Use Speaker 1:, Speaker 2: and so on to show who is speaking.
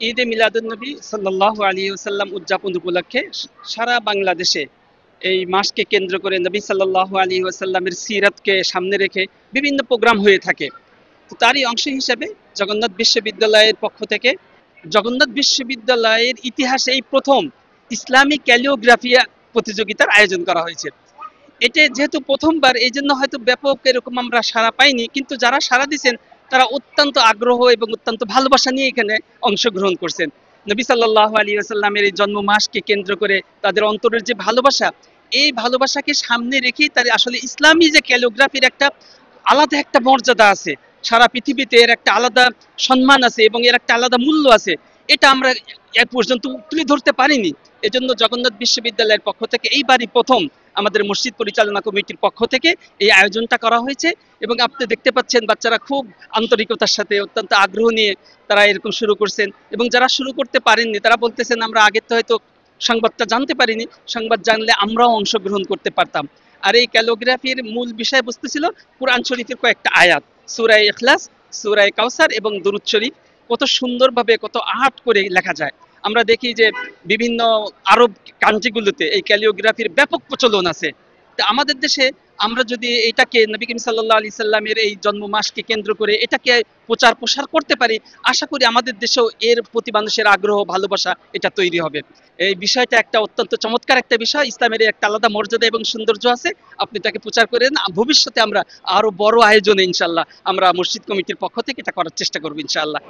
Speaker 1: ঈদে মিলাদুন্নবী সাল্লাল্লাহু আলাইহি ওয়াসাল্লাম উদযাপন উপলক্ষে সারা বাংলাদেশে এই মাসকে কেন্দ্র করে নবী সাল্লাল্লাহু আলাইহি ওয়াসাল্লামের সিরাতকে সামনে রেখে বিভিন্ন প্রোগ্রাম হয়ে থাকে। তো তারই অংশ হিসেবে জগন্নাথ বিশ্ববিদ্যালয়ের পক্ষ থেকে জগন্নাথ বিশ্ববিদ্যালয়ের ইতিহাসে এই প্রথম ইসলামিক ক্যালিওগ্রাফি প্রতিযোগিতার আয়োজন করা হয়েছে। এটা যেহেতু প্রথমবার এই জন্য হয়তো ব্যাপক এরকম আমরা সাড়া পাইনি, কিন্তু যারা সাড়া দিয়েছেন তারা অত্যন্ত আগ্রহ এবং অত্যন্ত ভালোবাসা নিয়ে এখানে অংশগ্রহণ করছেন। নবী সাল্লাল্লাহু আলাইহি ওয়াসাল্লামের এই জন্ম মাসকে কেন্দ্র করে তাদের অন্তরের যে ভালোবাসা, এই ভালোবাসাকে সামনে রেখেই তার আসলে ইসলামী যে ক্যালিওগ্রাফির একটা আলাদা একটা মর্যাদা আছে, সারা পৃথিবীতে এর একটা আলাদা সম্মান আছে এবং এর একটা আলাদা মূল্য আছে। এটা আমরা এ পর্যন্ত তুলে ধরতে পারিনি। এজন্য জগন্নাথ বিশ্ববিদ্যালয়ের পক্ষ থেকে এইবারই প্রথম আমাদের মসজিদ পরিচালনা কমিটির পক্ষ থেকে এই আয়োজনটা করা হয়েছে। এবং আপনি দেখতে পাচ্ছেন বাচ্চারা খুব আন্তরিকতার সাথে অত্যন্ত আগ্রহ নিয়ে তারা এরকম শুরু করছেন। এবং যারা শুরু করতে পারেননি তারা বলতেছেন আমরা আগে তো হয়তো সংবাদটা জানতে পারিনি, সংবাদ জানলে আমরাও অংশগ্রহণ করতে পারতাম। আর এই ক্যালিগ্রাফির মূল বিষয়বস্তু ছিল কুরআন শরীফের কয়েকটা আয়াত, সূরা ইখলাস, সূরা কাউসার এবং দুরূদ শরীফ। কত সুন্দরভাবে কত আর্ট করে লেখা যায়। আমরা দেখি যে বিভিন্ন আরব কান্ট্রিগুলোতে এই ক্যালিওগ্রাফির ব্যাপক প্রচলন আছে। তা আমাদের দেশে আমরা যদি এটাকে নবী করিম সাল্লাল্লাহু আলাইহি সাল্লামের এই জন্ম মাসকে কেন্দ্র করে এটাকে প্রচার প্রসার করতে পারি, আশা করি আমাদের দেশেও এর প্রতি মানুষের আগ্রহ ভালোবাসা এটা তৈরি হবে। এই বিষয়টা একটা অত্যন্ত চমৎকার একটা বিষয়, ইসলামের একটা আলাদা মর্যাদা এবং সৌন্দর্য আছে। আপনি তাকে প্রচার করেন, ভবিষ্যতে আমরা আরো বড় আয়োজনে ইনশাল্লাহ আমরা মসজিদ কমিটির পক্ষ থেকে এটা করার চেষ্টা করবো ইনশাআল্লাহ।